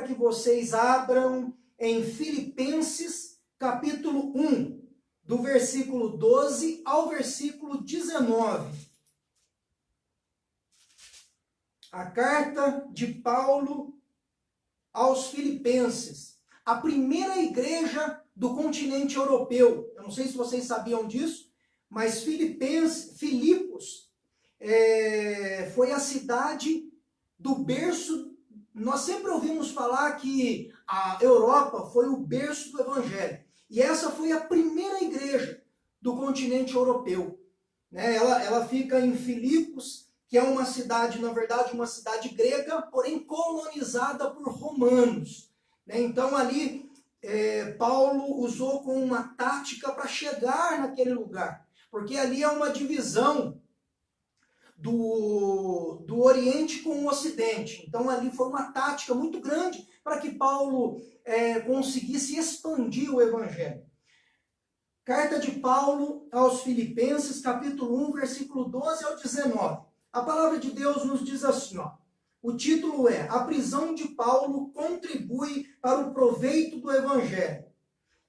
que vocês abram em Filipenses, capítulo 1, do versículo 12 ao versículo 19. A carta de Paulo aos Filipenses, a primeira igreja do continente europeu. Eu não sei se vocês sabiam disso, mas Filipos foi a cidade do berço. Nós sempre ouvimos falar que a Europa foi o berço do Evangelho. E essa foi a primeira igreja do continente europeu. Ela fica em Filipos, que é uma cidade, na verdade, uma cidade grega, porém colonizada por romanos. Então ali Paulo usou como uma tática para chegar naquele lugar, porque ali é uma divisão do Oriente com o Ocidente. Então ali foi uma tática muito grande para que Paulo conseguisse expandir o Evangelho. Carta de Paulo aos Filipenses, capítulo 1, versículo 12 ao 19. A palavra de Deus nos diz assim, ó. O título é: A prisão de Paulo contribui para o proveito do Evangelho.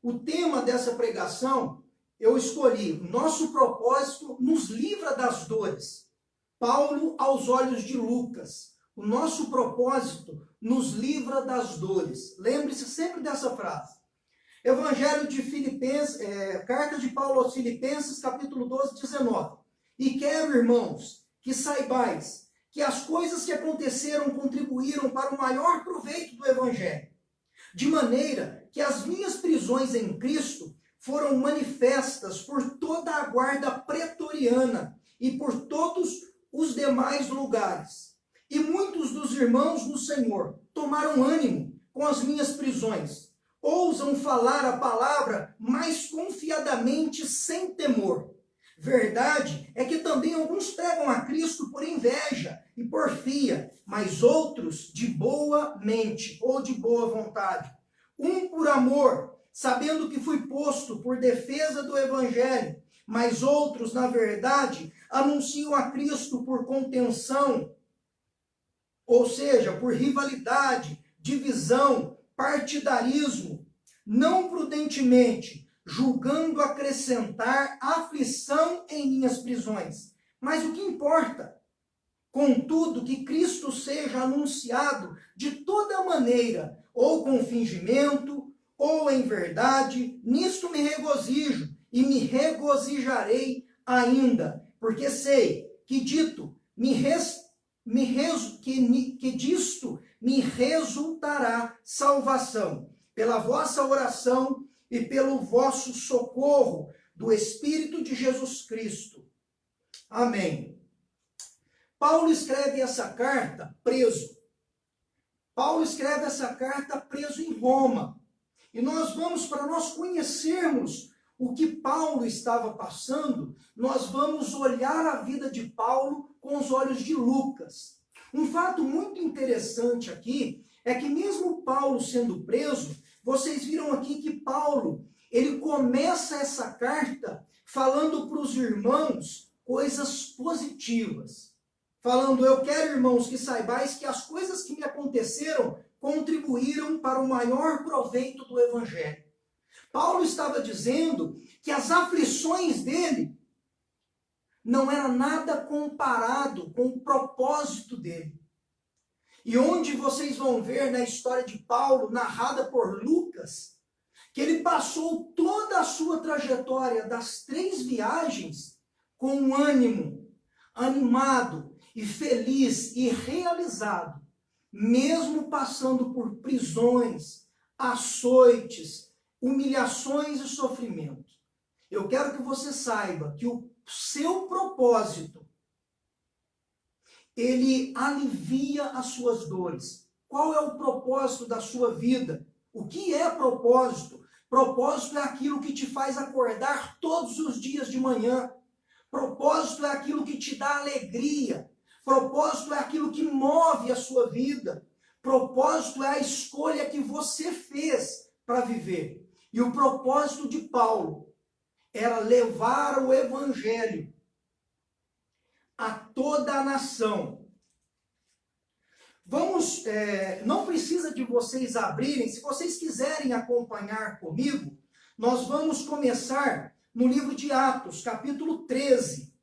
O tema dessa pregação eu escolhi: Nosso propósito nos livra das dores. Paulo aos olhos de Lucas. O nosso propósito nos livra das dores. Lembre-se sempre dessa frase. Evangelho de Filipenses, carta de Paulo aos Filipenses, capítulo 12, 19. E quero, irmãos, que saibais que as coisas que aconteceram contribuíram para o maior proveito do Evangelho, de maneira que as minhas prisões em Cristo foram manifestas por toda a guarda pretoriana e por todos os demais lugares. E muitos dos irmãos no Senhor tomaram ânimo com as minhas prisões, ousam falar a palavra mais confiadamente sem temor. Verdade é que também alguns pregam a Cristo por inveja e porfia, mas outros de boa mente ou de boa vontade. Um por amor, sabendo que fui posto por defesa do Evangelho, mas outros, na verdade, anunciam a Cristo por contenção, ou seja, por rivalidade, divisão, partidarismo, não prudentemente, julgando acrescentar aflição em minhas prisões. Mas o que importa? Contudo, que Cristo seja anunciado de toda maneira, ou com fingimento, ou em verdade, nisto me regozijo, e me regozijarei ainda, porque sei que disto me resultará salvação, pela vossa oração e pelo vosso socorro do Espírito de Jesus Cristo. Amém. Paulo escreve essa carta preso. Paulo escreve essa carta preso em Roma. E nós vamos, para nós conhecermos o que Paulo estava passando, nós vamos olhar a vida de Paulo com os olhos de Lucas. Um fato muito interessante aqui é que mesmo Paulo sendo preso, vocês viram aqui que Paulo, ele começa essa carta falando para os irmãos coisas positivas. Falando: eu quero, irmãos, que saibais que as coisas que me aconteceram contribuíram para o maior proveito do Evangelho. Paulo estava dizendo que as aflições dele não era nada comparado com o propósito dele. E onde vocês vão ver na história de Paulo, narrada por Lucas, que ele passou toda a sua trajetória das 3 viagens com ânimo, animado e feliz e realizado, mesmo passando por prisões, açoites, humilhações e sofrimento. Eu quero que você saiba que o seu propósito, ele alivia as suas dores. Qual é o propósito da sua vida? O que é propósito? Propósito é aquilo que te faz acordar todos os dias de manhã. Propósito é aquilo que te dá alegria. Propósito é aquilo que move a sua vida. Propósito é a escolha que você fez para viver. E o propósito de Paulo era levar o Evangelho a toda a nação. Vamos, não precisa de vocês abrirem, se vocês quiserem acompanhar comigo, nós vamos começar no livro de Atos, capítulo 13,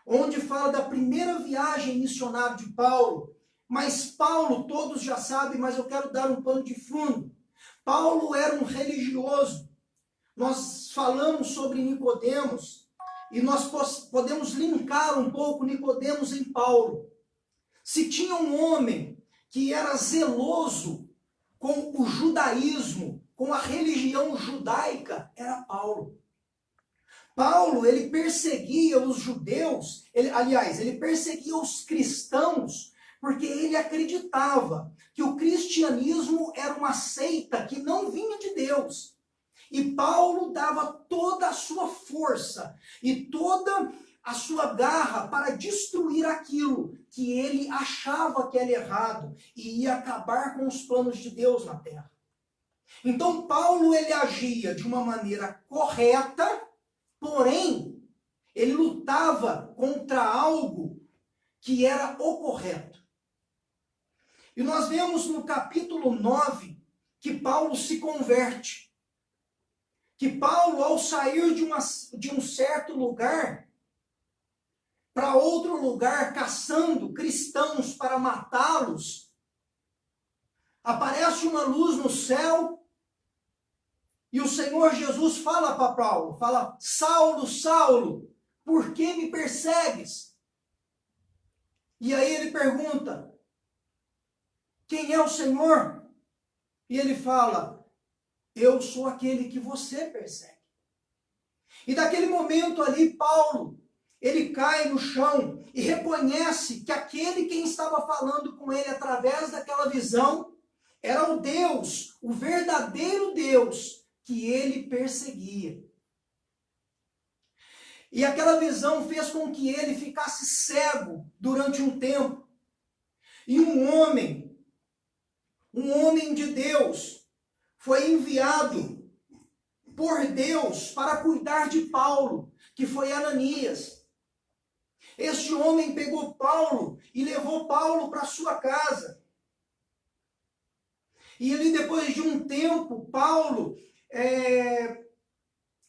onde fala da primeira viagem missionária de Paulo. Mas Paulo, todos já sabem, mas eu quero dar um pano de fundo. Paulo era um religioso. Nós falamos sobre Nicodemos e nós podemos linkar um pouco Nicodemos em Paulo. Se tinha um homem que era zeloso com o judaísmo, com a religião judaica, era Paulo. Paulo, ele perseguia os judeus, ele perseguia os cristãos, porque ele acreditava que o cristianismo era uma seita que não vinha de Deus. E Paulo dava toda a sua força e toda a sua garra para destruir aquilo que ele achava que era errado e ia acabar com os planos de Deus na terra. Então Paulo, ele agia de uma maneira correta, porém ele lutava contra algo que era o correto. E nós vemos no capítulo 9 que Paulo se converte. Que Paulo, ao sair de um certo lugar para outro lugar, caçando cristãos para matá-los, aparece uma luz no céu e o Senhor Jesus fala para Paulo, fala: Saulo, Saulo, por que me persegues? E aí ele pergunta: quem é o Senhor? E ele fala: eu sou aquele que você persegue. E daquele momento ali, Paulo, ele cai no chão e reconhece que aquele quem estava falando com ele através daquela visão era o Deus, o verdadeiro Deus que ele perseguia. E aquela visão fez com que ele ficasse cego durante um tempo. E um homem de Deus, foi enviado por Deus para cuidar de Paulo, que foi Ananias. Este homem pegou Paulo e levou Paulo para sua casa. E ali, depois de um tempo, Paulo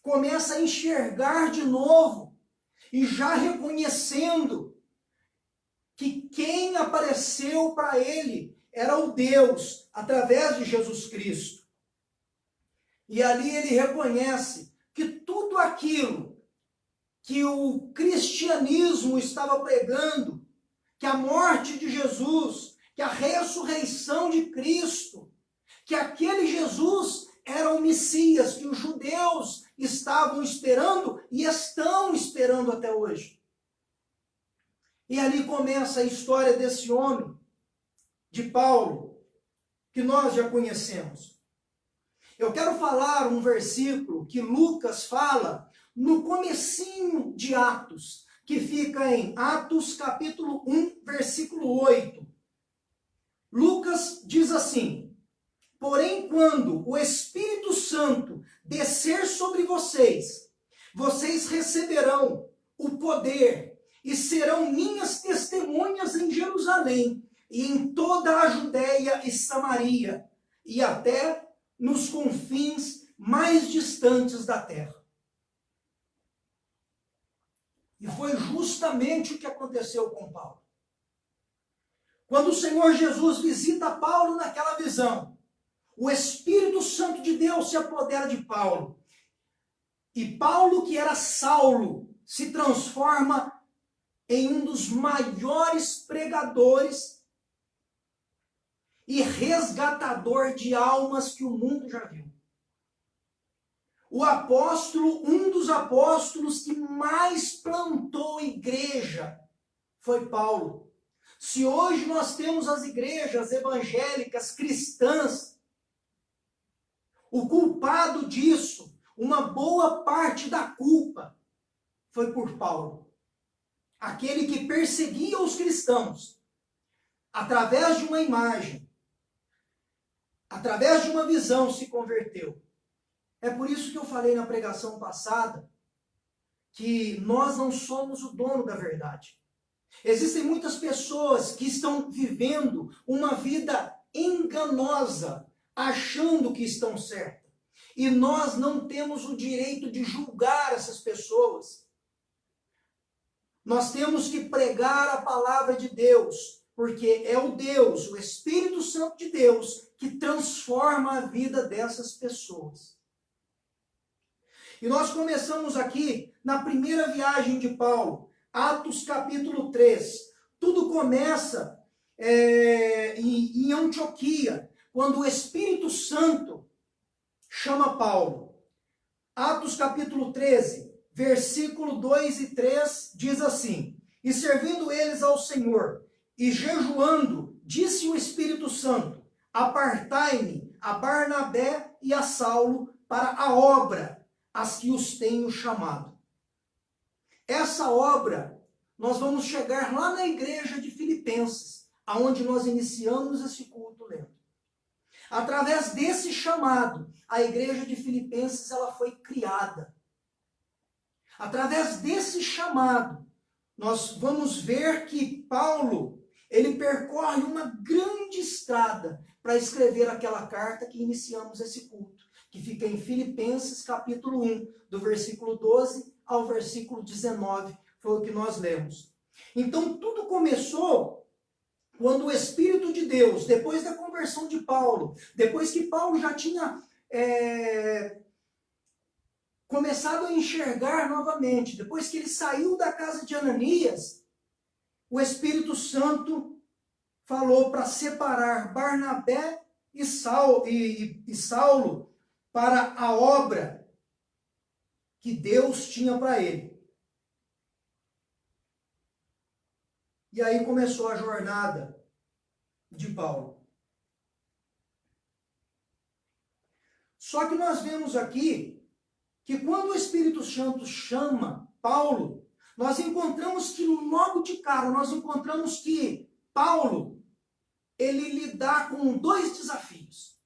começa a enxergar de novo, e já reconhecendo que quem apareceu para ele era o Deus, através de Jesus Cristo. E ali ele reconhece que tudo aquilo que o cristianismo estava pregando, que a morte de Jesus, que a ressurreição de Cristo, que aquele Jesus era o Messias que os judeus estavam esperando e estão esperando até hoje. E ali começa a história desse homem, de Paulo, que nós já conhecemos. Eu quero falar um versículo que Lucas fala no comecinho de Atos, que fica em Atos capítulo 1, versículo 8. Lucas diz assim: porém, quando o Espírito Santo descer sobre vocês, vocês receberão o poder e serão minhas testemunhas em Jerusalém e em toda a Judéia e Samaria e até nos confins mais distantes da terra. E foi justamente o que aconteceu com Paulo. Quando o Senhor Jesus visita Paulo naquela visão, o Espírito Santo de Deus se apodera de Paulo. E Paulo, que era Saulo, se transforma em um dos maiores pregadores e resgatador de almas que o mundo já viu. O apóstolo, um dos apóstolos que mais plantou igreja, foi Paulo. Se hoje nós temos as igrejas evangélicas cristãs, o culpado disso, uma boa parte da culpa, foi por Paulo. Aquele que perseguia os cristãos, através de uma imagem, através de uma visão, se converteu. É por isso que eu falei na pregação passada que nós não somos o dono da verdade. Existem muitas pessoas que estão vivendo uma vida enganosa, achando que estão certas. E nós não temos o direito de julgar essas pessoas. Nós temos que pregar a palavra de Deus, porque é o Deus, o Espírito Santo de Deus, que transforma a vida dessas pessoas. E nós começamos aqui na primeira viagem de Paulo, Atos capítulo 3. Tudo começa em Antioquia, quando o Espírito Santo chama Paulo. Atos capítulo 13, versículo 2 e 3 diz assim: E servindo eles ao Senhor e jejuando, disse o Espírito Santo: Apartai-me a Barnabé e a Saulo para a obra as que os tenho chamado. Essa obra, nós vamos chegar lá na igreja de Filipenses, aonde nós iniciamos esse culto lendo. Através desse chamado, a igreja de Filipenses ela foi criada. Através desse chamado, nós vamos ver que Paulo, ele percorre uma grande estrada para escrever aquela carta que iniciamos esse culto, que fica em Filipenses capítulo 1, do versículo 12 ao versículo 19, foi o que nós lemos. Então tudo começou quando o Espírito de Deus, depois da conversão de Paulo, depois que Paulo já tinha começado a enxergar novamente, depois que ele saiu da casa de Ananias, o Espírito Santo falou para separar Barnabé e Saulo para a obra que Deus tinha para ele. E aí começou a jornada de Paulo. Só que nós vemos aqui que quando o Espírito Santo chama Paulo, nós encontramos que logo de cara, nós encontramos que Paulo, ele lidar com dois desafios.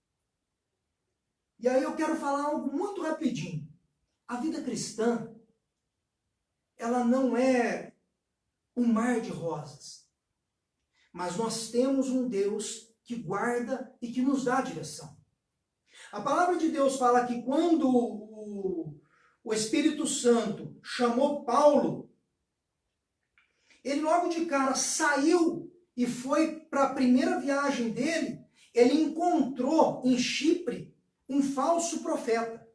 E aí eu quero falar algo muito rapidinho. A vida cristã, ela não é um mar de rosas. Mas nós temos um Deus que guarda e que nos dá direção. A palavra de Deus fala que quando o Espírito Santo chamou Paulo, ele logo de cara saiu e foi para a primeira viagem dele, ele encontrou em Chipre um falso profeta.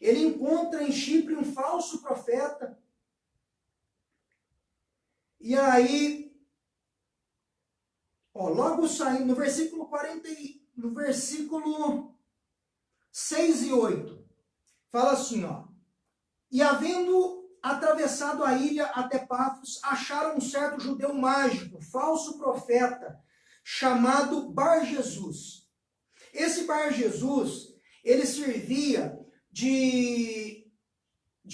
Ele encontra em Chipre um falso profeta. E aí, logo saindo, no versículo 40, no versículo 6 e 8, fala assim, E havendo atravessado a ilha até Pafos, acharam um certo judeu mágico, falso profeta, chamado Bar-Jesus. Esse Bar-Jesus, ele servia de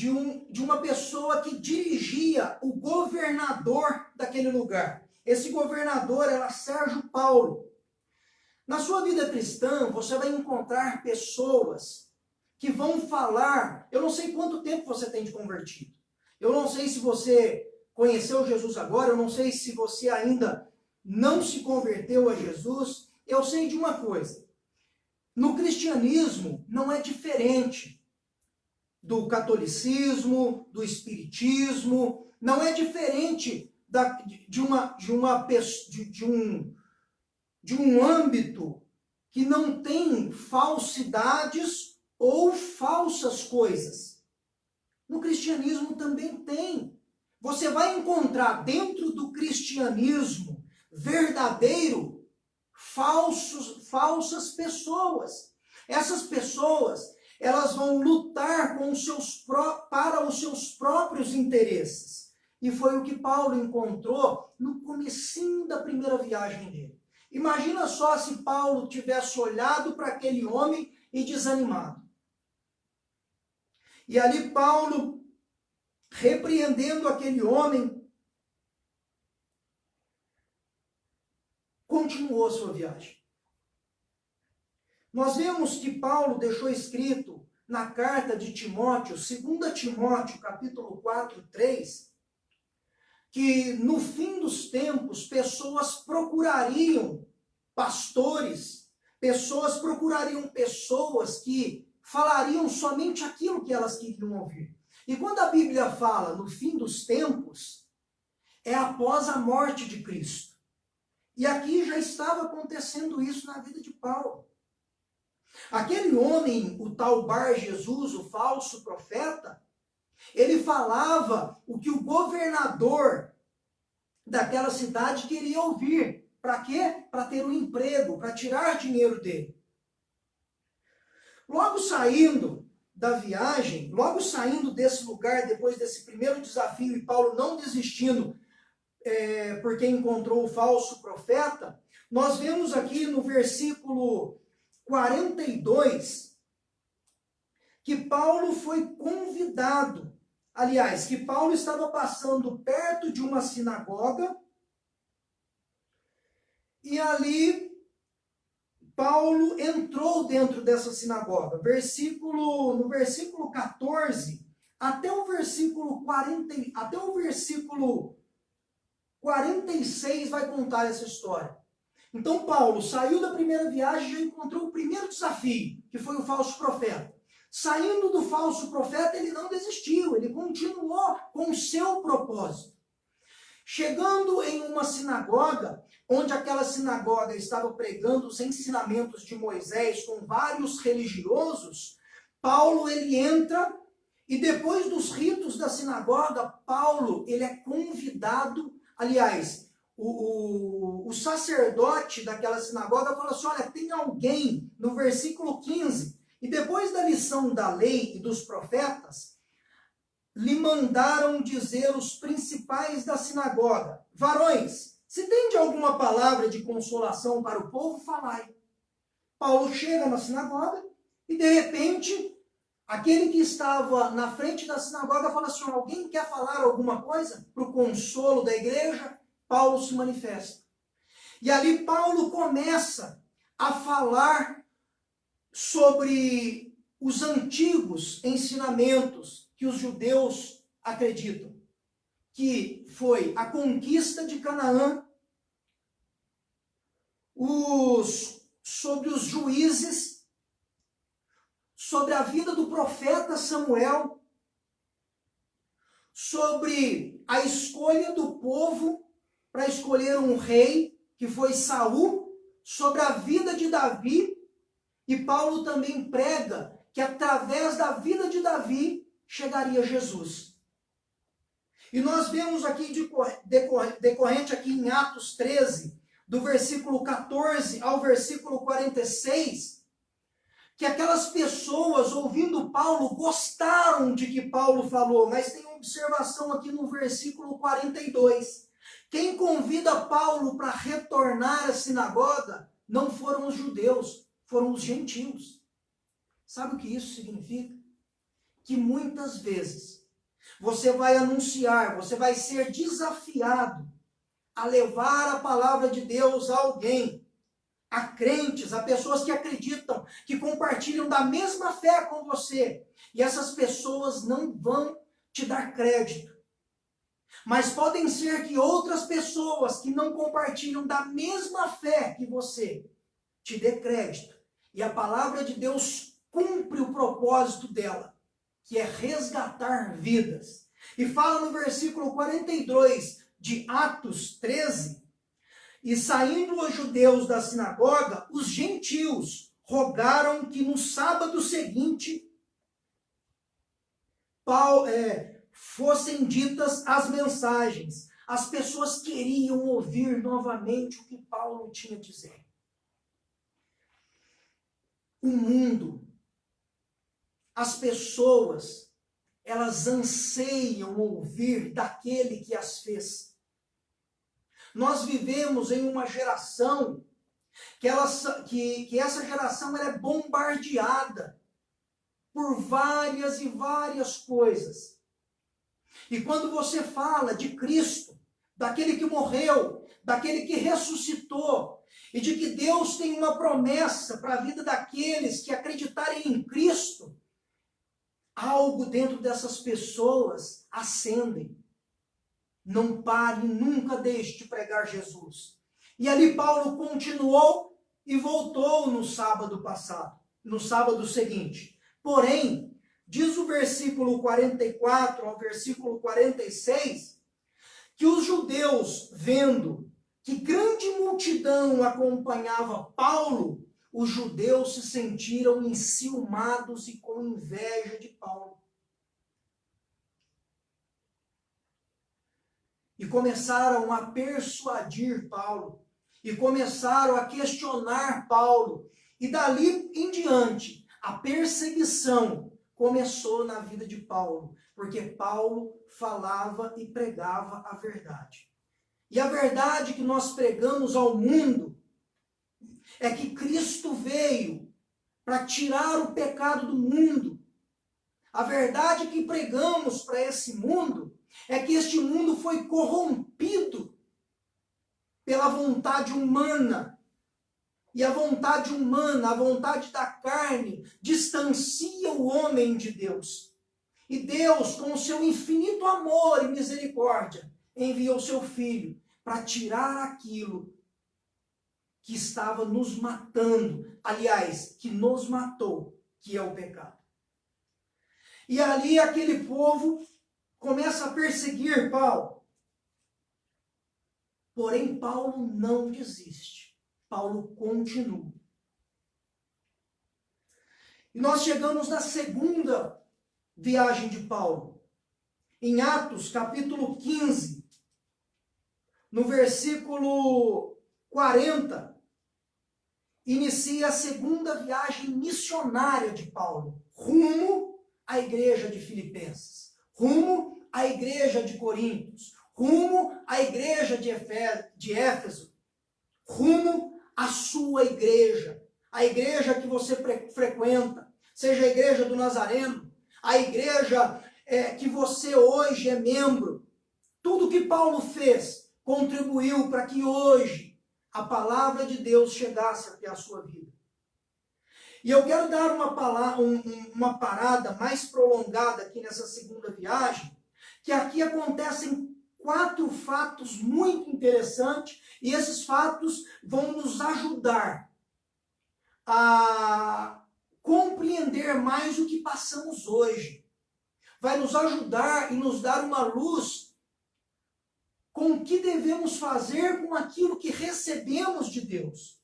uma pessoa que dirigia o governador daquele lugar. Esse governador era Sérgio Paulo. Na sua vida cristã, você vai encontrar pessoas que vão falar, eu não sei quanto tempo você tem de convertido, eu não sei se você conheceu Jesus agora, eu não sei se você ainda não se converteu a Jesus, eu sei de uma coisa, no cristianismo não é diferente do catolicismo, do espiritismo, não é diferente de um âmbito que não tem falsidades ou falsas coisas. No cristianismo também tem. Você vai encontrar dentro do cristianismo verdadeiro falsas pessoas. Essas pessoas, elas vão lutar para os seus próprios interesses. E foi o que Paulo encontrou no comecinho da primeira viagem dele. Imagina só se Paulo tivesse olhado para aquele homem e desanimado. E ali Paulo, repreendendo aquele homem, continuou a sua viagem. Nós vemos que Paulo deixou escrito na carta de Timóteo, 2 Timóteo, capítulo 4, 3, que no fim dos tempos pessoas procurariam pastores, pessoas procurariam pessoas que falariam somente aquilo que elas queriam ouvir. E quando a Bíblia fala no fim dos tempos, é após a morte de Cristo. E aqui já estava acontecendo isso na vida de Paulo. Aquele homem, o tal Bar Jesus, o falso profeta, ele falava o que o governador daquela cidade queria ouvir. Para quê? Para ter um emprego, para tirar dinheiro dele. Logo saindo da viagem, logo saindo desse lugar, depois desse primeiro desafio, e Paulo não desistindo, porque encontrou o falso profeta, nós vemos aqui no versículo 42, que Paulo foi convidado. Aliás, que Paulo estava passando perto de uma sinagoga, e ali Paulo entrou dentro dessa sinagoga. No versículo 14, até o versículo 46 vai contar essa história. Então Paulo saiu da primeira viagem e já encontrou o primeiro desafio, que foi o falso profeta. Saindo do falso profeta, ele não desistiu, ele continuou com o seu propósito. Chegando em uma sinagoga, onde aquela sinagoga estava pregando os ensinamentos de Moisés com vários religiosos, Paulo ele entra e depois dos ritos da sinagoga, Paulo ele é convidado, aliás, o sacerdote daquela sinagoga fala assim, olha, tem alguém, no versículo 15, e depois da lição da lei e dos profetas, lhe mandaram dizer os principais da sinagoga, varões, se tem de alguma palavra de consolação para o povo, falai. Paulo chega na sinagoga e de repente, aquele que estava na frente da sinagoga fala assim, alguém quer falar alguma coisa para o consolo da igreja? Paulo se manifesta. E ali Paulo começa a falar sobre os antigos ensinamentos que os judeus acreditam, que foi a conquista de Canaã, sobre os juízes, sobre a vida do profeta Samuel, sobre a escolha do povo para escolher um rei, que foi Saul, sobre a vida de Davi, e Paulo também prega que através da vida de Davi chegaria Jesus. E nós vemos aqui, decorrente aqui em Atos 13, do versículo 14 ao versículo 46, que aquelas pessoas, ouvindo Paulo, gostaram de que Paulo falou, mas tem uma observação aqui no versículo 42. Quem convida Paulo para retornar à sinagoga não foram os judeus, foram os gentios. Sabe o que isso significa? Que muitas vezes você vai anunciar, você vai ser desafiado a levar a palavra de Deus a alguém, a crentes, a pessoas que acreditam, que compartilham da mesma fé com você. E essas pessoas não vão te dar crédito. Mas podem ser que outras pessoas que não compartilham da mesma fé que você te dê crédito. E a palavra de Deus cumpre o propósito dela, que é resgatar vidas. E fala no versículo 42 de Atos 13, e saindo os judeus da sinagoga, os gentios rogaram que no sábado seguinte fossem ditas as mensagens. As pessoas queriam ouvir novamente o que Paulo tinha a dizer. O mundo, as pessoas, elas anseiam ouvir daquele que as fez. Nós vivemos em uma geração que essa geração ela é bombardeada por várias e várias coisas. E quando você fala de Cristo, daquele que morreu, daquele que ressuscitou, e de que Deus tem uma promessa para a vida daqueles que acreditarem em Cristo, algo dentro dessas pessoas acendem. Não pare, nunca deixe de pregar Jesus. E ali Paulo continuou e voltou no sábado passado, no sábado seguinte. Porém, diz o versículo 44 ao versículo 46, que os judeus, vendo que grande multidão acompanhava Paulo, os judeus se sentiram enciumados e com inveja de Paulo. E começaram a persuadir Paulo, e começaram a questionar Paulo. E dali em diante, a perseguição começou na vida de Paulo, porque Paulo falava e pregava a verdade. E a verdade que nós pregamos ao mundo é que Cristo veio para tirar o pecado do mundo. A verdade que pregamos para esse mundo é que este mundo foi corrompido pela vontade humana. E a vontade humana, a vontade da carne, distancia o homem de Deus. E Deus, com o seu infinito amor e misericórdia, enviou seu Filho para tirar aquilo que estava nos matando, aliás, que nos matou, que é o pecado. E ali aquele povo começa a perseguir Paulo. Porém, Paulo não desiste. Paulo continua. E nós chegamos na segunda viagem de Paulo. Em Atos, capítulo 15, no versículo 40, inicia a segunda viagem missionária de Paulo, rumo à igreja de Filipenses, rumo à igreja de Coríntios, rumo à igreja de Éfeso, rumo à sua igreja, a igreja que você frequenta, seja a igreja do Nazareno, a igreja que você hoje é membro. Tudo que Paulo fez contribuiu para que hoje a palavra de Deus chegasse até a sua vida. E eu quero dar uma parada mais prolongada aqui nessa segunda viagem, que aqui acontecem 4 fatos muito interessantes, e esses fatos vão nos ajudar a compreender mais o que passamos hoje. Vai nos ajudar e nos dar uma luz com o que devemos fazer com aquilo que recebemos de Deus.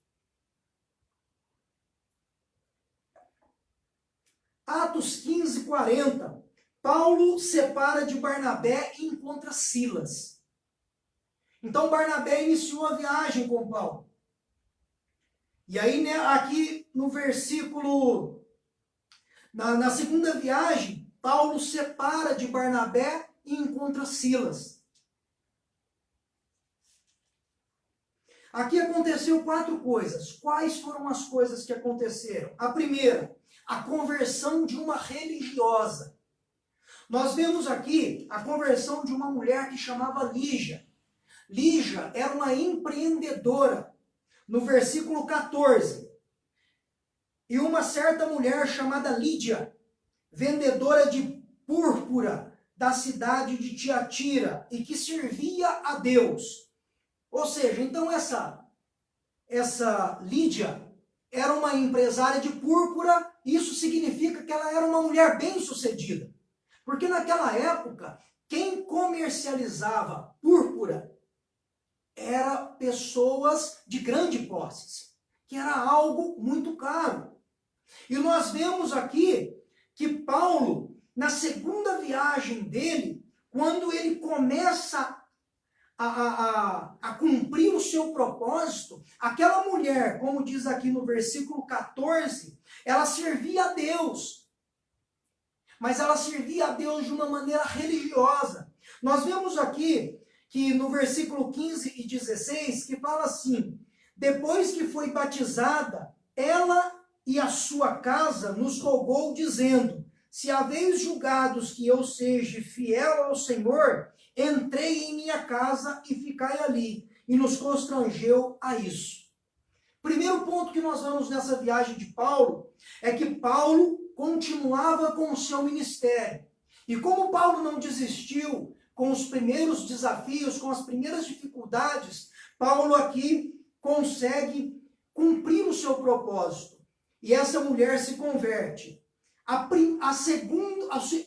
Atos 15, 40. Paulo separa de Barnabé e encontra Silas. Então Barnabé iniciou a viagem com Paulo. E aí, né, aqui no versículo, na segunda viagem, Paulo separa de Barnabé e encontra Silas. Aqui aconteceu 4 coisas. Quais foram as coisas que aconteceram? A primeira, a conversão de uma religiosa. Nós vemos aqui a conversão de uma mulher que chamava Lígia. Lígia era uma empreendedora. No versículo 14. E uma certa mulher chamada Lídia, vendedora de púrpura da cidade de Tiatira, e que servia a Deus. Ou seja, então essa Lídia era uma empresária de púrpura. Isso significa que ela era uma mulher bem-sucedida. Porque naquela época, quem comercializava púrpura era pessoas de grande posses, que era algo muito caro. E nós vemos aqui que Paulo, na segunda viagem dele, quando ele começa a cumprir o seu propósito, aquela mulher, como diz aqui no versículo 14, ela servia a Deus. Mas ela servia a Deus de uma maneira religiosa. Nós vemos aqui que no versículo 15 e 16, que fala assim: depois que foi batizada, ela e a sua casa nos rogou, dizendo: se haveis julgados que eu seja fiel ao Senhor, entrei em minha casa e ficai ali. E nos constrangeu a isso. Primeiro ponto que nós vemos nessa viagem de Paulo é que Paulo continuava com o seu ministério. E como Paulo não desistiu, com os primeiros desafios, com as primeiras dificuldades, Paulo aqui consegue cumprir o seu propósito. E essa mulher se converte.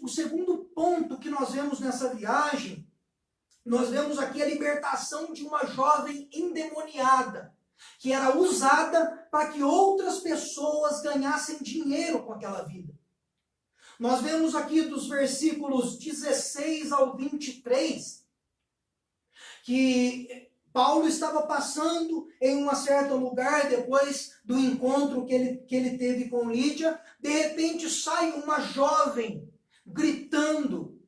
O segundo ponto que nós vemos nessa viagem, nós vemos aqui a libertação de uma jovem endemoniada, que era usada para que outras pessoas ganhassem dinheiro com aquela vida. Nós vemos aqui dos versículos 16 ao 23, que Paulo estava passando em um certo lugar, depois do encontro que ele teve com Lídia, de repente sai uma jovem gritando.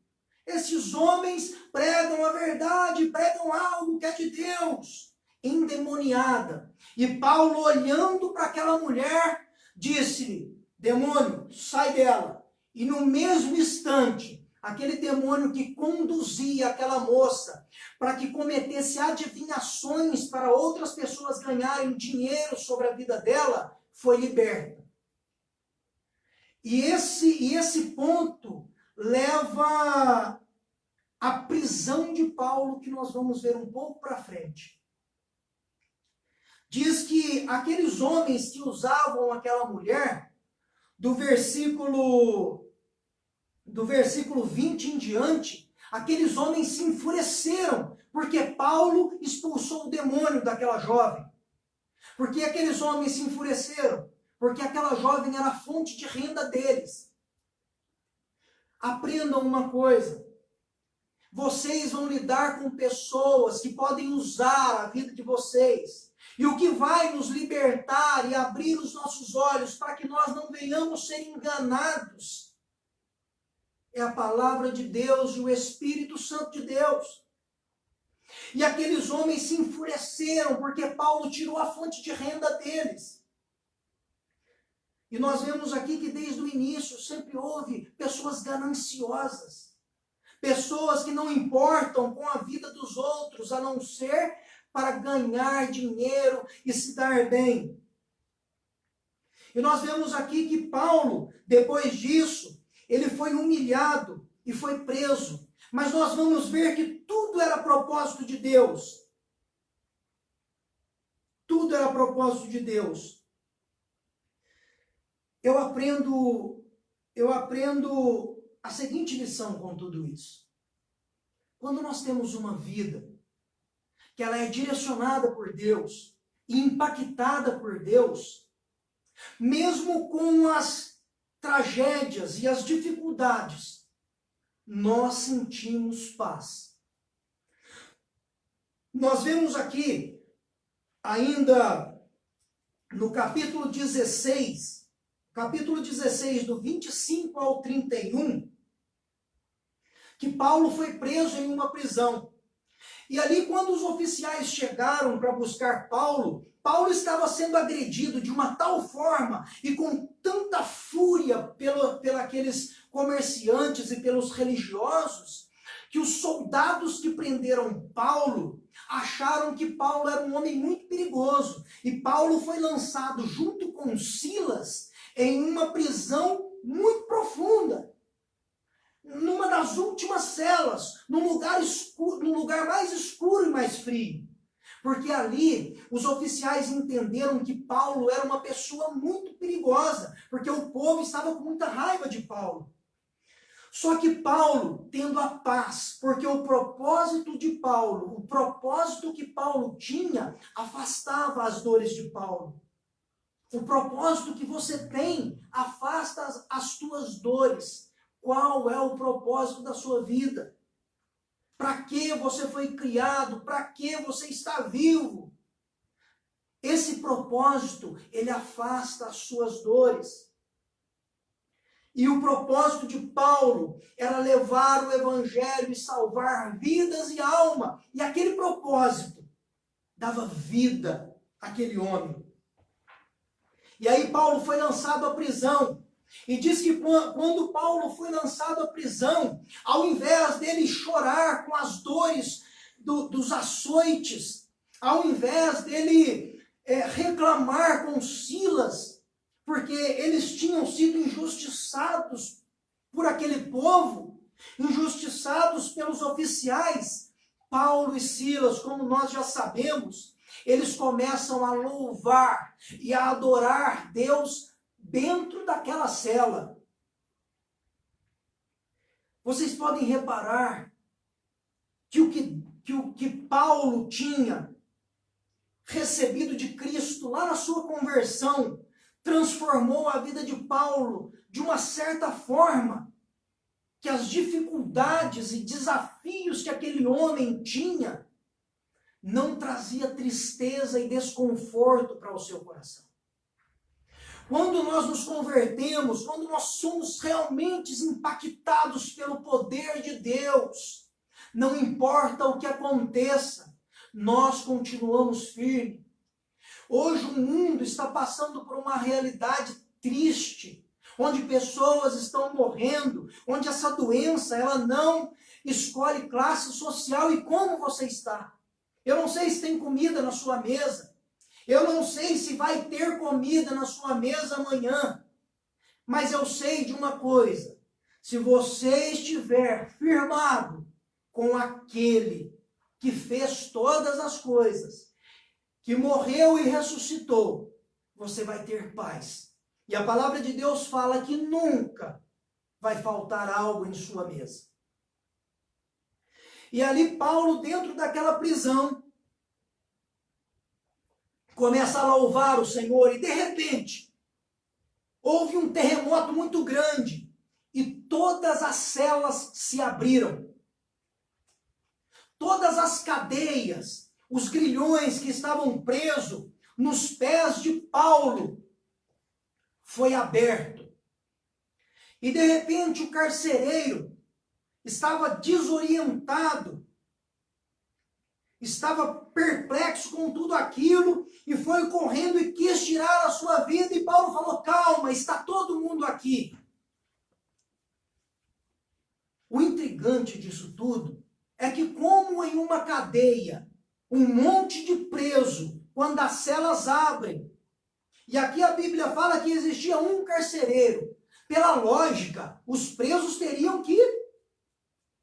Esses homens pregam a verdade, pregam algo que é de Deus, endemoniada. E Paulo, olhando para aquela mulher, disse-lhe: demônio, sai dela. E no mesmo instante, aquele demônio que conduzia aquela moça para que cometesse adivinhações para outras pessoas ganharem dinheiro sobre a vida dela, foi liberta. E esse ponto leva à prisão de Paulo, que nós vamos ver um pouco para frente. Diz que aqueles homens que usavam aquela mulher, do versículo 20 em diante, aqueles homens se enfureceram, porque Paulo expulsou o demônio daquela jovem. Porque aqueles homens se enfureceram? Porque aquela jovem era a fonte de renda deles. Aprendam uma coisa: vocês vão lidar com pessoas que podem usar a vida de vocês. E o que vai nos libertar e abrir os nossos olhos para que nós não venhamos ser enganados é a palavra de Deus e o Espírito Santo de Deus. E aqueles homens se enfureceram porque Paulo tirou a fonte de renda deles. E nós vemos aqui que desde o início sempre houve pessoas gananciosas. Pessoas que não importam com a vida dos outros, a não ser para ganhar dinheiro e se dar bem. E nós vemos aqui que Paulo, depois disso, ele foi humilhado e foi preso. Mas nós vamos ver que tudo era propósito de Deus. Tudo era propósito de Deus. Eu aprendo a seguinte lição com tudo isso. Quando nós temos uma vida que ela é direcionada por Deus e impactada por Deus, mesmo com as tragédias e as dificuldades, nós sentimos paz. Nós vemos aqui, ainda no capítulo 16, do 25 ao 31, que Paulo foi preso em uma prisão. E ali, quando os oficiais chegaram para buscar Paulo, Paulo estava sendo agredido de uma tal forma e com tanta fúria pelos comerciantes e pelos religiosos, que os soldados que prenderam Paulo acharam que Paulo era um homem muito perigoso. E Paulo foi lançado junto com Silas em uma prisão muito profunda, numa das últimas celas, num lugar mais escuro e mais frio. Porque ali os oficiais entenderam que Paulo era uma pessoa muito perigosa, porque o povo estava com muita raiva de Paulo. Só que Paulo, tendo a paz, porque o propósito que Paulo tinha, afastava as dores de Paulo. O propósito que você tem afasta as tuas dores. Qual é o propósito da sua vida? Para que você foi criado? Para que você está vivo? Esse propósito, ele afasta as suas dores. E o propósito de Paulo era levar o evangelho e salvar vidas e alma. E aquele propósito dava vida àquele homem. E aí Paulo foi lançado à prisão. E diz que quando Paulo foi lançado à prisão, ao invés dele chorar com as dores dos açoites, ao invés dele reclamar com Silas, porque eles tinham sido injustiçados por aquele povo, Injustiçados pelos oficiais, Paulo e Silas, como nós já sabemos, eles começam a louvar e a adorar Deus dentro daquela cela. Vocês podem reparar que o que Paulo tinha recebido de Cristo lá na sua conversão transformou a vida de Paulo de uma certa forma, que as dificuldades e desafios que aquele homem tinha não trazia tristeza e desconforto para o seu coração. Quando nós nos convertemos, quando nós somos realmente impactados pelo poder de Deus, não importa o que aconteça, nós continuamos firmes. Hoje o mundo está passando por uma realidade triste, onde pessoas estão morrendo, onde essa doença ela não escolhe classe social e como você está. Eu não sei se tem comida na sua mesa, eu não sei se vai ter comida na sua mesa amanhã, mas eu sei de uma coisa: se você estiver firmado com aquele que fez todas as coisas, que morreu e ressuscitou, você vai ter paz. E a palavra de Deus fala que nunca vai faltar algo em sua mesa. E ali Paulo, dentro daquela prisão, começa a louvar o Senhor e de repente houve um terremoto muito grande e todas as celas se abriram. Todas as cadeias, os grilhões que estavam presos nos pés de Paulo foi aberto. E de repente o carcereiro estava desorientado, estava perplexo com tudo aquilo e foi correndo e quis tirar a sua vida. E Paulo falou: calma, está todo mundo aqui. O intrigante disso tudo é que, como em uma cadeia, um monte de preso, quando as celas abrem, e aqui a Bíblia fala que existia um carcereiro, pela lógica, os presos teriam que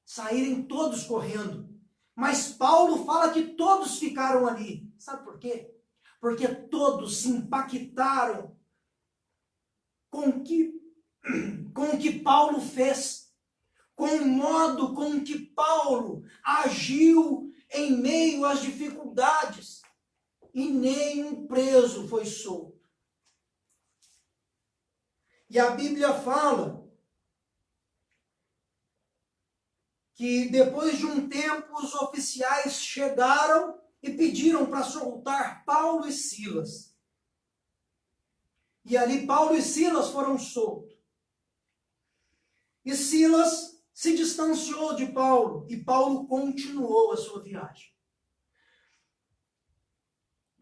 saírem todos correndo. Mas Paulo fala que todos ficaram ali. Sabe por quê? Porque todos se impactaram com o que Paulo fez, com o modo com que Paulo agiu em meio às dificuldades. E nenhum preso foi solto. E a Bíblia fala que depois de um tempo os oficiais chegaram e pediram para soltar Paulo e Silas. E ali Paulo e Silas foram soltos. E Silas se distanciou de Paulo e Paulo continuou a sua viagem.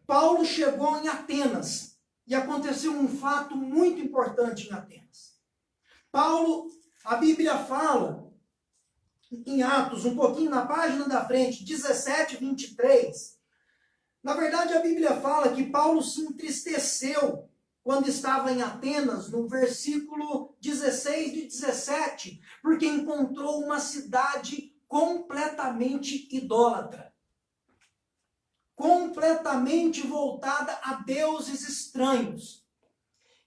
Paulo chegou em Atenas e aconteceu um fato muito importante em Atenas. Paulo, a Bíblia fala em Atos, um pouquinho na página da frente, 17, 23. Na verdade, a Bíblia fala que Paulo se entristeceu quando estava em Atenas, no versículo 16 e 17, porque encontrou uma cidade completamente idólatra, completamente voltada a deuses estranhos.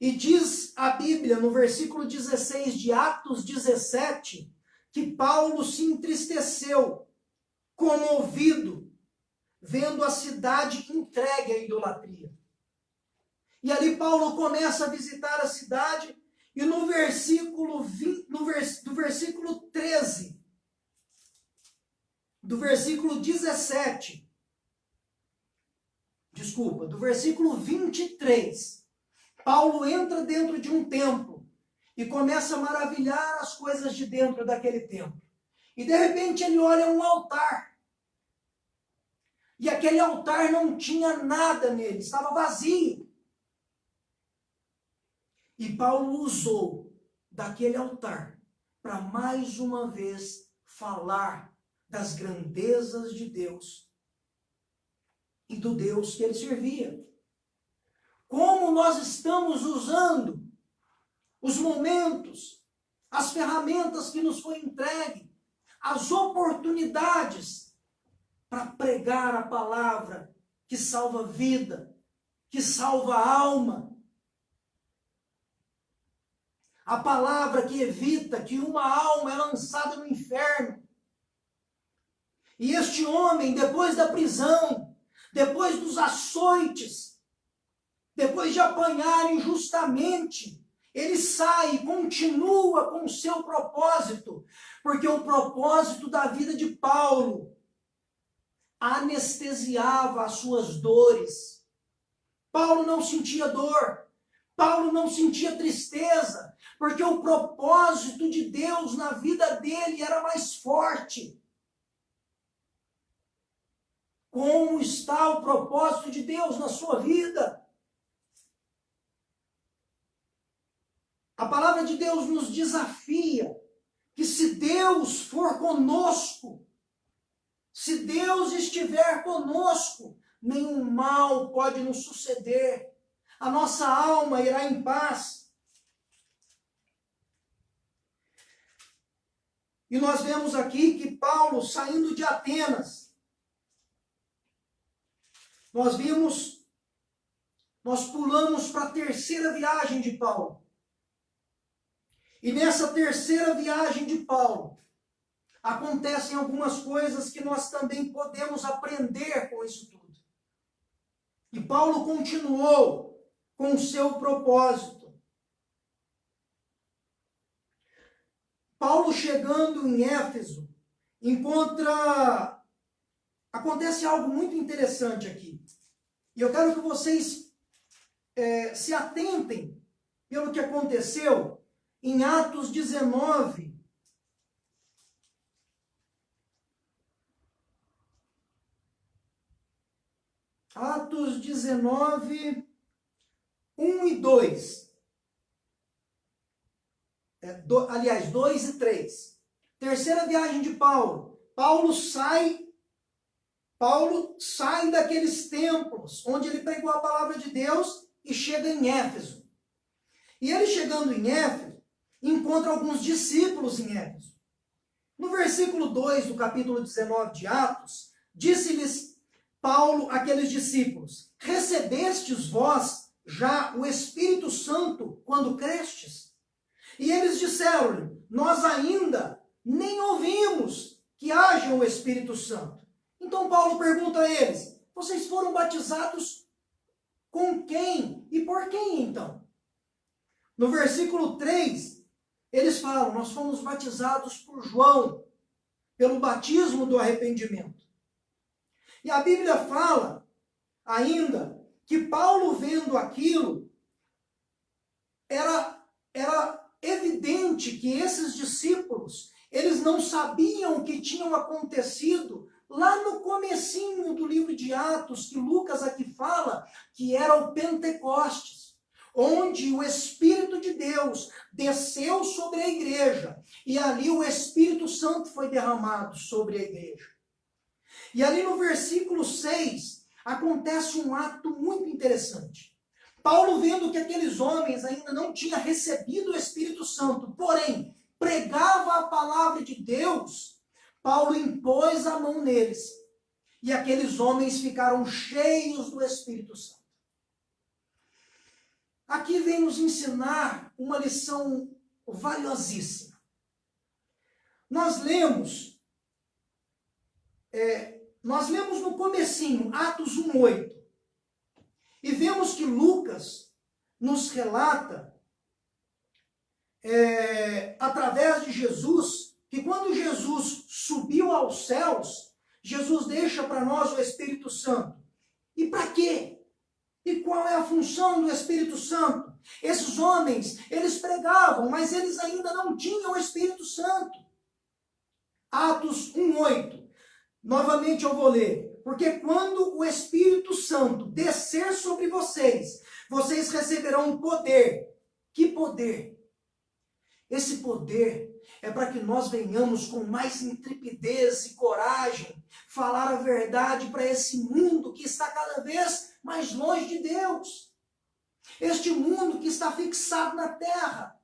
E diz a Bíblia, no versículo 16 de Atos 17, que Paulo se entristeceu, comovido, vendo a cidade entregue à idolatria. E ali Paulo começa a visitar a cidade, e no versículo 20, do versículo 13, do versículo 17, do versículo 23, Paulo entra dentro de um templo e começa a maravilhar as coisas de dentro daquele templo. E de repente ele olha um altar. E aquele altar não tinha nada nele, estava vazio. E Paulo usou daquele altar para mais uma vez falar das grandezas de Deus e do Deus que ele servia. Como nós estamos usando os momentos as ferramentas que nos foi entregue, as oportunidades para pregar a palavra que salva vida, que salva a alma. A palavra que evita que uma alma é lançada no inferno. E este homem, depois da prisão, depois dos açoites, depois de apanhar injustamente, ele sai e continua com o seu propósito, porque o propósito da vida de Paulo anestesiava as suas dores. Paulo não sentia dor, Paulo não sentia tristeza, porque o propósito de Deus na vida dele era mais forte. Como está o propósito de Deus na sua vida? A palavra de Deus nos desafia que se Deus for conosco, se Deus estiver conosco, nenhum mal pode nos suceder. A nossa alma irá em paz. E nós vemos aqui que Paulo, saindo de Atenas, nós pulamos para a terceira viagem de Paulo. E nessa terceira viagem de Paulo, acontecem algumas coisas que nós também podemos aprender com isso tudo. E Paulo continuou com o seu propósito. Paulo, chegando em Éfeso, acontece algo muito interessante aqui. E eu quero que vocês se atentem pelo que aconteceu em Atos 19. Atos 19, 1 e 2. Aliás, 2 e 3. Terceira viagem de Paulo. Paulo sai daqueles templos onde ele pregou a palavra de Deus e chega em Éfeso. E ele, chegando em Éfeso, encontra alguns discípulos em Éfeso. No versículo 2 do capítulo 19 de Atos, disse-lhes Paulo àqueles discípulos: recebestes vós já o Espírito Santo quando crestes? E eles disseram-lhe: nós ainda nem ouvimos que haja o Espírito Santo. Então Paulo pergunta a eles: vocês foram batizados com quem e por quem então? No versículo 3, eles falam: nós fomos batizados por João, pelo batismo do arrependimento. E a Bíblia fala ainda que Paulo, vendo aquilo, era evidente que esses discípulos, eles não sabiam o que tinha acontecido lá no comecinho do livro de Atos, que Lucas aqui fala que era o Pentecostes, onde o Espírito de Deus desceu sobre a igreja, e ali o Espírito Santo foi derramado sobre a igreja. E ali no versículo 6, acontece um ato muito interessante. Paulo, vendo que aqueles homens ainda não tinham recebido o Espírito Santo, porém, pregava a palavra de Deus, Paulo impôs a mão neles. E aqueles homens ficaram cheios do Espírito Santo. Aqui vem nos ensinar uma lição valiosíssima. Nós lemos no comecinho, Atos 1:8, e vemos que Lucas nos relata, através de Jesus, que quando Jesus subiu aos céus, Jesus deixa para nós o Espírito Santo. E para quê? E qual é a função do Espírito Santo? Esses homens, eles pregavam, mas eles ainda não tinham o Espírito Santo. Atos 1:8. Novamente eu vou ler. Porque quando o Espírito Santo descer sobre vocês, vocês receberão um poder. Que poder? Esse poder é para que nós venhamos com mais intrepidez e coragem falar a verdade para esse mundo que está cada vez mais longe de Deus. Este mundo que está fixado na terra.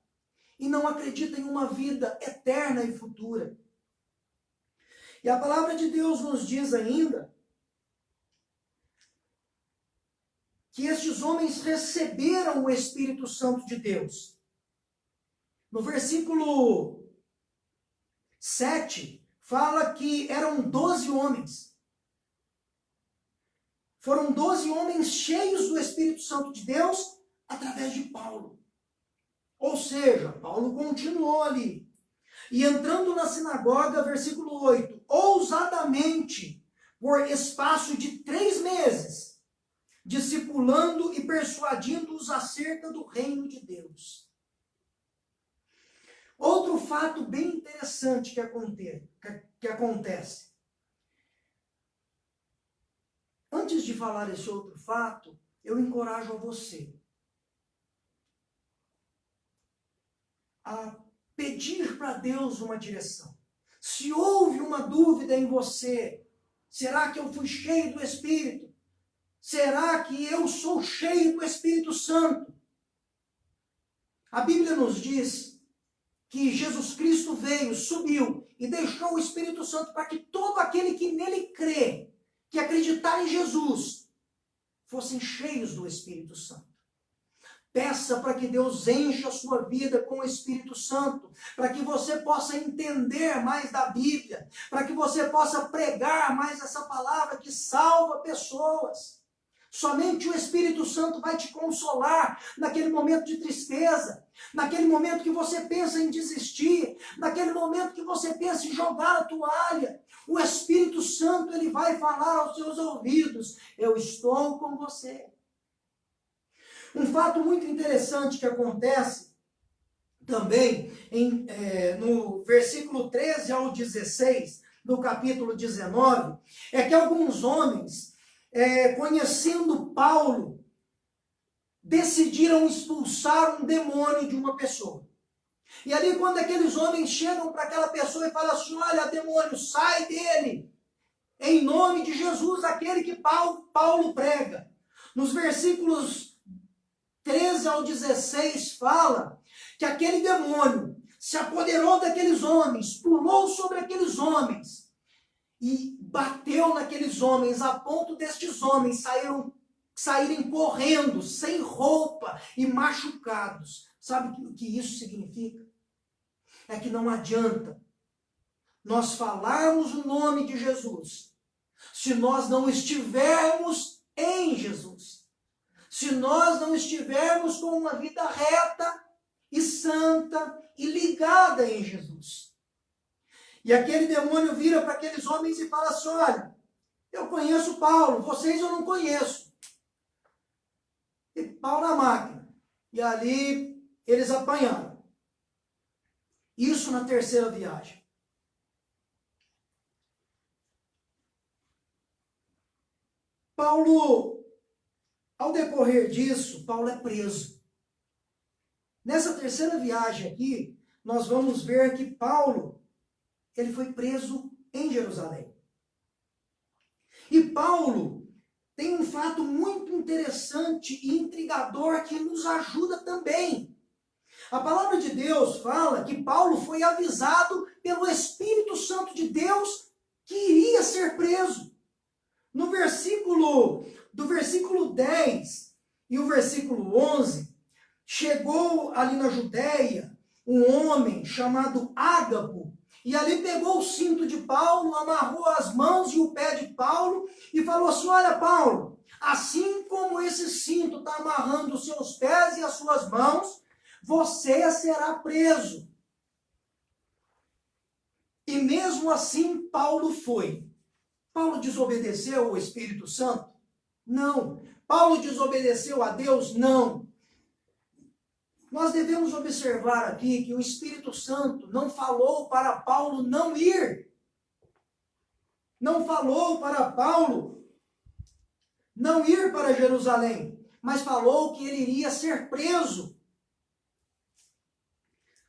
e não acredita em uma vida eterna e futura. E a palavra de Deus nos diz ainda que estes homens receberam o Espírito Santo de Deus. No versículo 7, fala que eram 12 homens. Foram 12 homens cheios do Espírito Santo de Deus através de Paulo. Ou seja, Paulo continuou ali. E entrando na sinagoga, versículo 8, ousadamente, por espaço de 3 meses, discipulando e persuadindo-os acerca do reino de Deus. Outro fato bem interessante que acontece. Antes de falar esse outro fato, eu encorajo a você a pedir para Deus uma direção. Se houve uma dúvida em você, será que eu fui cheio do Espírito? Será que eu sou cheio do Espírito Santo? A Bíblia nos diz que Jesus Cristo veio, subiu e deixou o Espírito Santo para que todo aquele que nele crê, que acreditar em Jesus, fossem cheios do Espírito Santo. Peça para que Deus encha a sua vida com o Espírito Santo, para que você possa entender mais da Bíblia, para que você possa pregar mais essa palavra que salva pessoas. Somente o Espírito Santo vai te consolar naquele momento de tristeza, naquele momento que você pensa em desistir, naquele momento que você pensa em jogar a toalha. O Espírito Santo, ele vai falar aos seus ouvidos: eu estou com você. Um fato muito interessante que acontece também no versículo 13 ao 16 do capítulo 19, é que alguns homens, conhecendo Paulo, decidiram expulsar um demônio de uma pessoa. E ali, quando aqueles homens chegam para aquela pessoa e falam assim: olha, demônio, sai dele, em nome de Jesus, aquele que Paulo prega. Nos versículos 13 ao 16 fala que aquele demônio se apoderou daqueles homens, pulou sobre aqueles homens e bateu naqueles homens a ponto destes homens saírem correndo, sem roupa e machucados. Sabe o que isso significa? É que não adianta nós falarmos o nome de Jesus se nós não estivermos em Jesus. Se nós não estivermos com uma vida reta e santa e ligada em Jesus. E aquele demônio vira para aqueles homens e fala assim: olha, eu conheço Paulo, vocês eu não conheço. E pau na máquina. E ali eles apanharam. Isso na terceira viagem. Paulo, ao decorrer disso, Paulo é preso. Nessa terceira viagem aqui, nós vamos ver que Paulo, ele foi preso em Jerusalém. E Paulo tem um fato muito interessante e intrigador que nos ajuda também. A palavra de Deus fala que Paulo foi avisado pelo Espírito Santo de Deus que iria ser preso. No do versículo 10 e o versículo 11, chegou ali na Judéia um homem chamado Ágabo, e ali pegou o cinto de Paulo, amarrou as mãos e o pé de Paulo, e falou assim: olha, Paulo, assim como esse cinto está amarrando os seus pés e as suas mãos, você será preso. E mesmo assim Paulo foi. Paulo desobedeceu ao Espírito Santo? Não. Paulo desobedeceu a Deus? Não. Nós devemos observar aqui que o Espírito Santo não falou para Paulo não ir. Não falou para Paulo não ir para Jerusalém, mas falou que ele iria ser preso.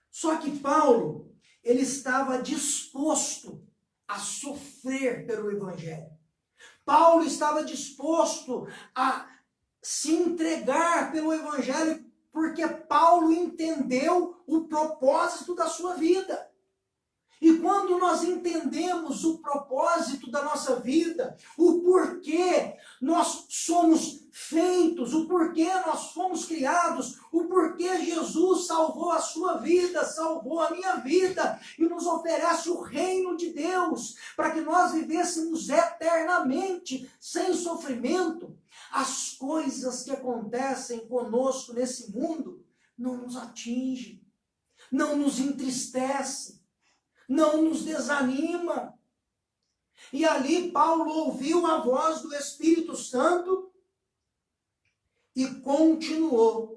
Só que Paulo, ele estava disposto a sofrer pelo Evangelho. Paulo estava disposto a se entregar pelo Evangelho Porque Paulo entendeu o propósito da sua vida. E quando nós entendemos o propósito da nossa vida, o porquê nós somos feitos, o porquê nós fomos criados, o porquê Jesus salvou a sua vida, salvou a minha vida e nos oferece o reino de Deus para que nós vivêssemos eternamente, sem sofrimento, as coisas que acontecem conosco nesse mundo não nos atingem, não nos entristecem, não nos desanima. E ali Paulo ouviu a voz do Espírito Santo e continuou.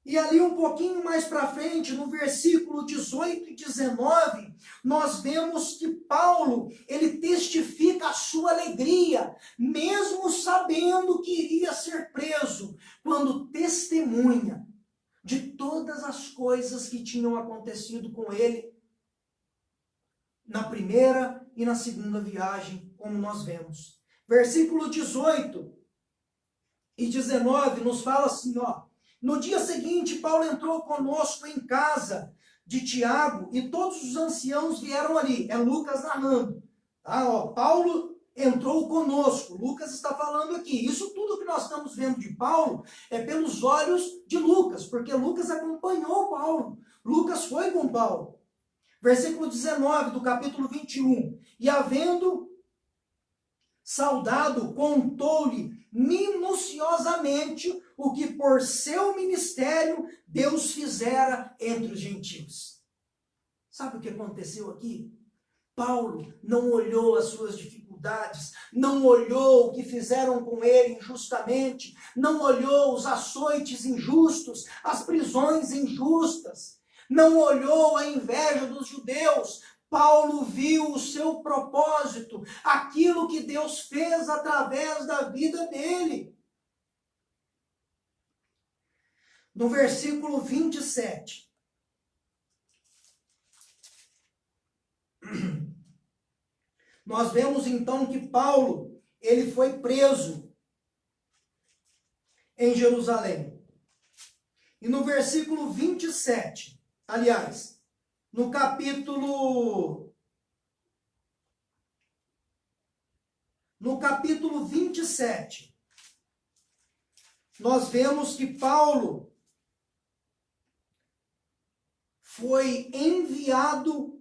E ali um pouquinho mais para frente, no versículo 18 e 19, nós vemos que Paulo, ele testifica a sua alegria, mesmo sabendo que iria ser preso, quando testemunha de todas as coisas que tinham acontecido com ele na primeira e na segunda viagem, como nós vemos. Versículo 18 e 19 nos fala assim, ó: no dia seguinte, Paulo entrou conosco em casa de Tiago e todos os anciãos vieram ali. É Lucas narrando. Tá? Ó, Paulo entrou conosco. Lucas está falando aqui. Isso tudo que nós estamos vendo de Paulo é pelos olhos de Lucas, porque Lucas acompanhou Paulo. Lucas foi com Paulo. Versículo 19 do capítulo 21. E havendo saudado, contou-lhe minuciosamente o que por seu ministério Deus fizera entre os gentios. Sabe o que aconteceu aqui? Paulo não olhou as suas dificuldades, não olhou o que fizeram com ele injustamente, não olhou os açoites injustos, as prisões injustas, não olhou a inveja dos judeus. Paulo viu o seu propósito, aquilo que Deus fez através da vida dele. No versículo 27. Nós vemos então que Paulo, ele foi preso em Jerusalém. E no versículo 27, aliás, no capítulo 27, nós vemos que Paulo foi enviado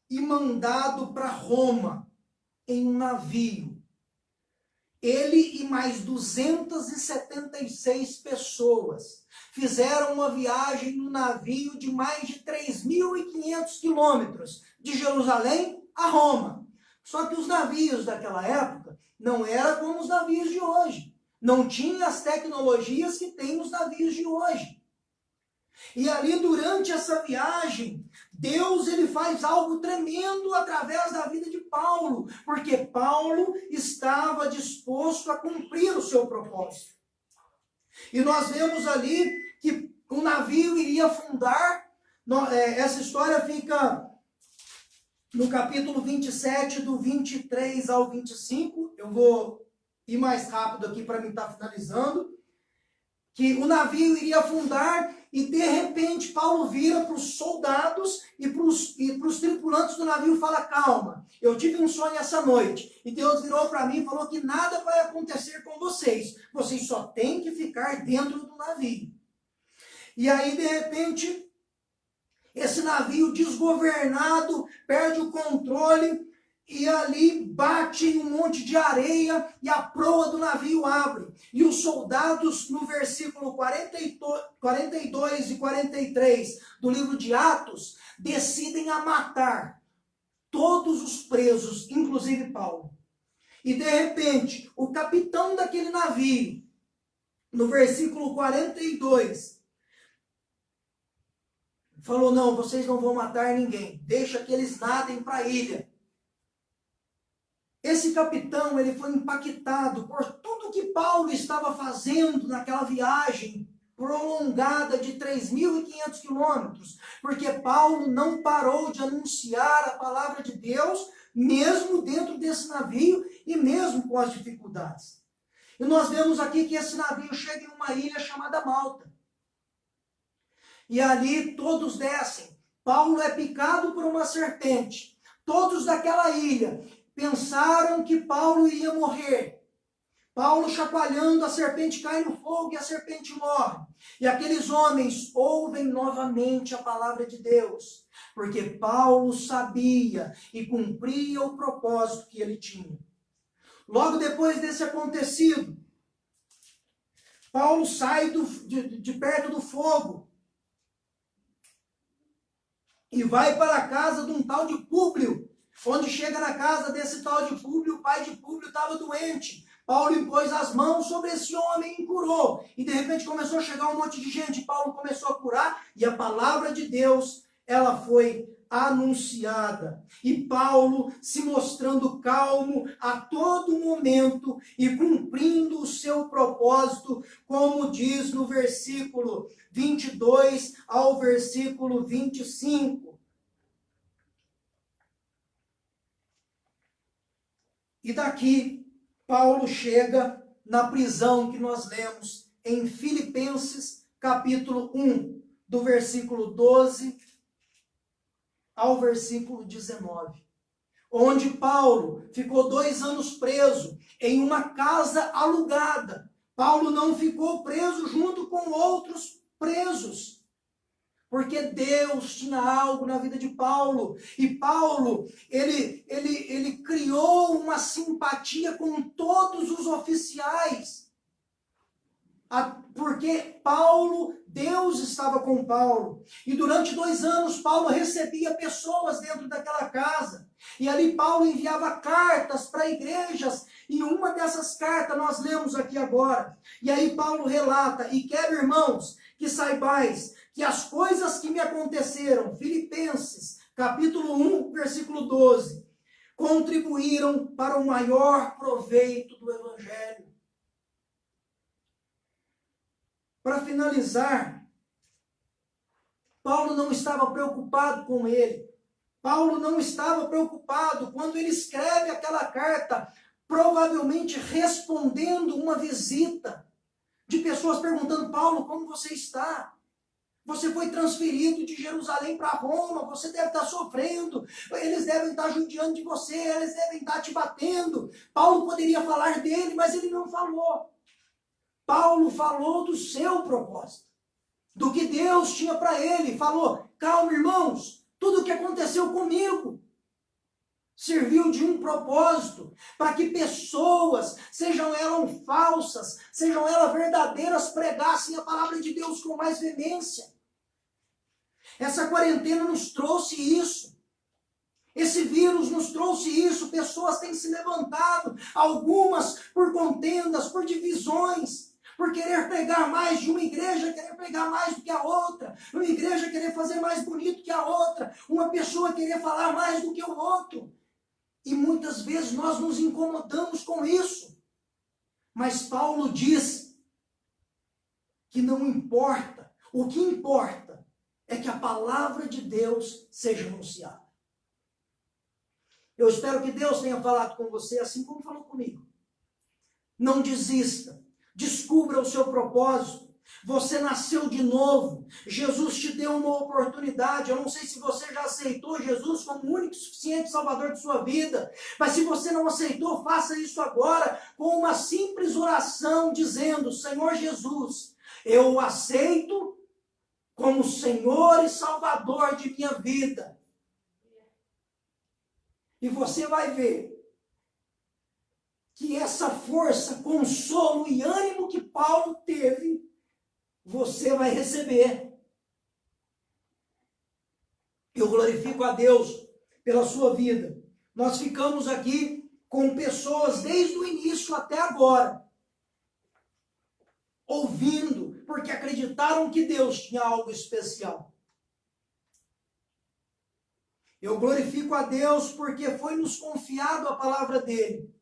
e mandado para Roma em um navio. Ele e mais 276 pessoas fizeram uma viagem no navio de mais de 3.500 quilômetros, de Jerusalém a Roma. Só que os navios daquela época não eram como os navios de hoje. Não tinha as tecnologias que tem nos navios de hoje. E ali durante essa viagem, Deus ele faz algo tremendo através da vida de Paulo, porque Paulo estava disposto a cumprir o seu propósito. E nós vemos ali que o navio iria afundar. Essa história fica no capítulo 27, do 23 ao 25. Eu vou ir mais rápido aqui para mim estar finalizando. Que o navio iria afundar e de repente Paulo vira para os soldados e para os tripulantes do navio e fala: calma, eu tive um sonho essa noite e Deus virou para mim e falou que nada vai acontecer com vocês, vocês só têm que ficar dentro do navio. E aí de repente esse navio desgovernado perde o controle e ali bate em um monte de areia e a proa do navio abre. E os soldados, no versículo 42 e 43 do livro de Atos, decidem a matar todos os presos, inclusive Paulo. E de repente, o capitão daquele navio, no versículo 42, falou: não, vocês não vão matar ninguém, deixa que eles nadem para a ilha. Esse capitão, ele foi impactado por tudo que Paulo estava fazendo naquela viagem prolongada de 3.500 quilômetros, porque Paulo não parou de anunciar a palavra de Deus, mesmo dentro desse navio e mesmo com as dificuldades. E nós vemos aqui que esse navio chega em uma ilha chamada Malta. E ali todos descem. Paulo é picado por uma serpente. Todos daquela ilha pensaram que Paulo iria morrer. Paulo chacoalhando, a serpente cai no fogo e a serpente morre. E aqueles homens ouvem novamente a palavra de Deus, porque Paulo sabia e cumpria o propósito que ele tinha. Logo depois desse acontecido, Paulo sai de perto do fogo e vai para a casa de um tal de Públio. Onde chega na casa desse tal de Públio, o pai de Públio estava doente. Paulo impôs as mãos sobre esse homem e curou. E de repente começou a chegar um monte de gente. Paulo começou a curar e a palavra de Deus, ela foi anunciada. E Paulo se mostrando calmo a todo momento e cumprindo o seu propósito, como diz no versículo 22 ao versículo 25. E daqui Paulo chega na prisão que nós lemos em Filipenses, capítulo 1, do versículo 12 ao versículo 19. Onde Paulo ficou 2 anos preso em uma casa alugada. Paulo não ficou preso junto com outros presos, porque Deus tinha algo na vida de Paulo. E Paulo, ele criou uma simpatia com todos os oficiais. Porque Paulo, Deus estava com Paulo. E durante 2 anos, Paulo recebia pessoas dentro daquela casa. E ali Paulo enviava cartas para igrejas. E uma dessas cartas nós lemos aqui agora. E aí Paulo relata: e quero, irmãos, que saibais que as coisas que me aconteceram, Filipenses, capítulo 1, versículo 12, contribuíram para o maior proveito do Evangelho. Para finalizar, Paulo não estava preocupado com ele. Paulo não estava preocupado quando ele escreve aquela carta, provavelmente respondendo uma visita de pessoas perguntando: Paulo, como você está? Você foi transferido de Jerusalém para Roma, você deve estar sofrendo, eles devem estar judiando de você, eles devem estar te batendo. Paulo poderia falar dele, mas ele não falou. Paulo falou do seu propósito, do que Deus tinha para ele. Falou: calma, irmãos, tudo o que aconteceu comigo serviu de um propósito, para que pessoas, sejam elas falsas, sejam elas verdadeiras, pregassem a palavra de Deus com mais veemência. Essa quarentena nos trouxe isso. Esse vírus nos trouxe isso. Pessoas têm se levantado, algumas por contendas, por divisões, por querer pregar mais de uma igreja, querer pregar mais do que a outra, uma igreja querer fazer mais bonito que a outra, uma pessoa querer falar mais do que o outro. E muitas vezes nós nos incomodamos com isso. Mas Paulo diz que não importa. O que importa é que a palavra de Deus seja anunciada. Eu espero que Deus tenha falado com você assim como falou comigo. Não desista. Descubra o seu propósito. Você nasceu de novo. Jesus te deu uma oportunidade. Eu não sei se você já aceitou Jesus como o único e suficiente Salvador de sua vida. Mas se você não aceitou, faça isso agora com uma simples oração dizendo: Senhor Jesus, eu o aceito como Senhor e Salvador de minha vida. E você vai ver que essa força, consolo e ânimo que Paulo teve, você vai receber. Eu glorifico a Deus pela sua vida. Nós ficamos aqui com pessoas desde o início até agora, ouvindo, porque acreditaram que Deus tinha algo especial. Eu glorifico a Deus porque foi nos confiado a palavra dele.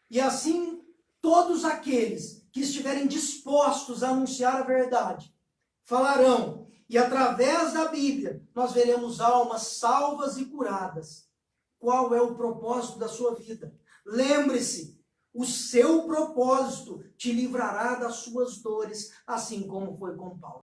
E assim, todos aqueles que estiverem dispostos a anunciar a verdade, falarão. E através da Bíblia, nós veremos almas salvas e curadas. Qual é o propósito da sua vida? Lembre-se, O seu propósito te livrará das suas dores, assim como foi com Paulo.